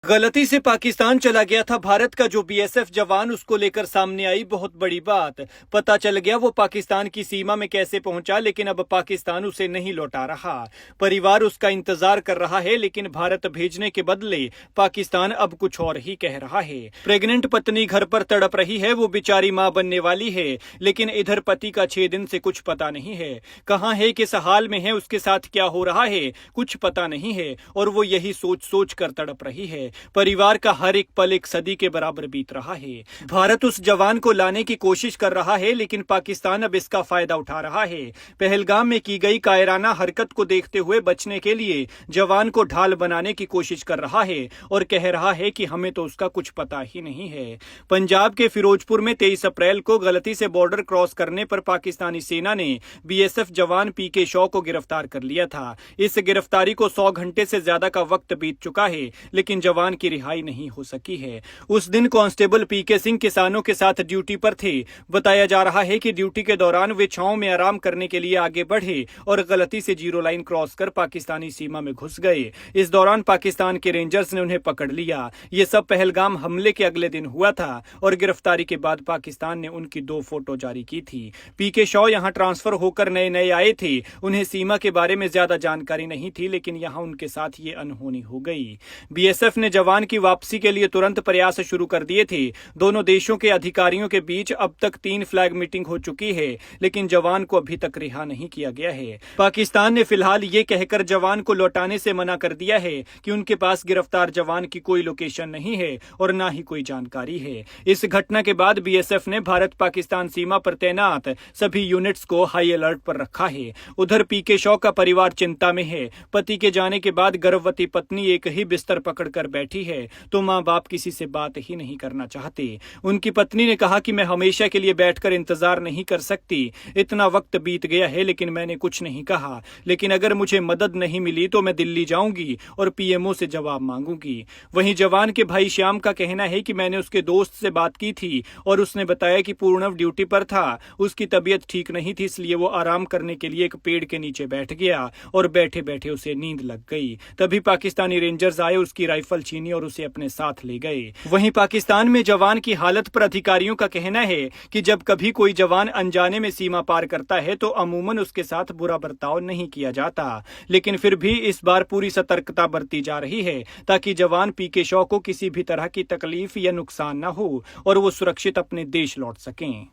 गलती से पाकिस्तान चला गया था भारत का जो बीएसएफ जवान, उसको लेकर सामने आई बहुत बड़ी बात। पता चल गया वो पाकिस्तान की सीमा में कैसे पहुंचा, लेकिन अब पाकिस्तान उसे नहीं लौटा रहा। परिवार उसका इंतजार कर रहा है, लेकिन भारत भेजने के बदले पाकिस्तान अब कुछ और ही कह रहा है। प्रेग्नेंट पत्नी घर पर तड़प रही है, वो बेचारी मां बनने वाली है, लेकिन इधर पति का 6 दिन से कुछ पता नहीं है। कहां है, किस हाल में है, उसके साथ क्या हो रहा है, कुछ पता नहीं है, और वो यही सोच सोच कर तड़प रही है। परिवार का हर एक पल एक सदी के बराबर बीत रहा है। भारत उस जवान को लाने की कोशिश कर रहा है, लेकिन पाकिस्तान अब इसका फायदा उठा रहा है। पहलगाम में की गई कायराना हरकत को देखते हुए बचने के लिए जवान को ढाल बनाने की कोशिश कर रहा है और कह रहा है कि हमें तो उसका कुछ पता ही नहीं है। पंजाब के फिरोजपुर में 23 अप्रैल को गलती से बॉर्डर क्रॉस करने पर पाकिस्तानी सेना ने बीएसएफ जवान पीके शॉ को गिरफ्तार कर लिया था। इस गिरफ्तारी को 100 घंटे से ज्यादा का वक्त बीत चुका है, लेकिन जवान की रिहाई नहीं हो सकी है। उस दिन कांस्टेबल पीके सिंह किसानों के साथ ड्यूटी पर थे। बताया जा रहा है कि ड्यूटी के दौरान वे छांव में आराम करने के लिए आगे बढ़े और गलती से जीरो लाइन क्रॉस कर पाकिस्तानी सीमा में घुस गए। इस दौरान पाकिस्तान के रेंजर्स ने उन्हें पकड़ लिया। ये सब पहलगाम हमले के अगले दिन हुआ था और गिरफ्तारी के बाद पाकिस्तान ने उनकी 2 फोटो जारी की थी। पीके शॉ यहां ट्रांसफर होकर नए नए आए थे। उन्हें सीमा के बारे में ज्यादा जानकारी नहीं थी, लेकिन यहां उनके साथ ये अनहोनी हो गई। बीएसएफ ने जवान की वापसी के लिए तुरंत प्रयास शुरू कर दिए थे। दोनों देशों के अधिकारियों के बीच अब तक 3 फ्लैग मीटिंग हो चुकी है, लेकिन जवान को अभी तक रिहा नहीं किया गया है। पाकिस्तान ने फिलहाल ये कहकर जवान को लौटाने से मना कर दिया है कि उनके पास गिरफ्तार जवान की कोई लोकेशन नहीं है और ना ही कोई जानकारी है। इस घटना के बाद बीएसएफ ने भारत पाकिस्तान सीमा पर तैनात सभी यूनिट्स को हाई अलर्ट पर रखा है। उधर पीके शॉ का परिवार चिंता में है। पति के जाने के बाद गर्भवती पत्नी एक ही बिस्तर पकड़कर बैठी है, तो माँ बाप किसी से बात ही नहीं करना चाहते। उनकी पत्नी ने कहा कि मैं हमेशा के लिए बैठकर इंतजार नहीं कर सकती। इतना वक्त बीत गया है, लेकिन मैंने कुछ नहीं कहा। लेकिन अगर मुझे मदद नहीं मिली तो मैं दिल्ली जाऊंगी और पीएमओ से जवाब मांगूंगी। वहीं जवान के भाई श्याम का कहना है कि मैंने उसके दोस्त से बात की थी और उसने बताया कि पूर्णव ड्यूटी पर था। उसकी तबीयत ठीक नहीं थी, इसलिए वो आराम करने के लिए एक पेड़ के नीचे बैठ गया और बैठे बैठे उसे नींद लग गई। तभी पाकिस्तानी रेंजर्स आए, उसकी राइफल छीनी और उसे अपने साथ ले गए। वहीं पाकिस्तान में जवान की हालत पर अधिकारियों का कहना है कि जब कभी कोई जवान अनजाने में सीमा पार करता है तो अमूमन उसके साथ बुरा बर्ताव नहीं किया जाता, लेकिन फिर भी इस बार पूरी सतर्कता बरती जा रही है ताकि जवान पीके शॉ को किसी भी तरह की तकलीफ या नुकसान न हो और वो सुरक्षित अपने देश लौट सकें।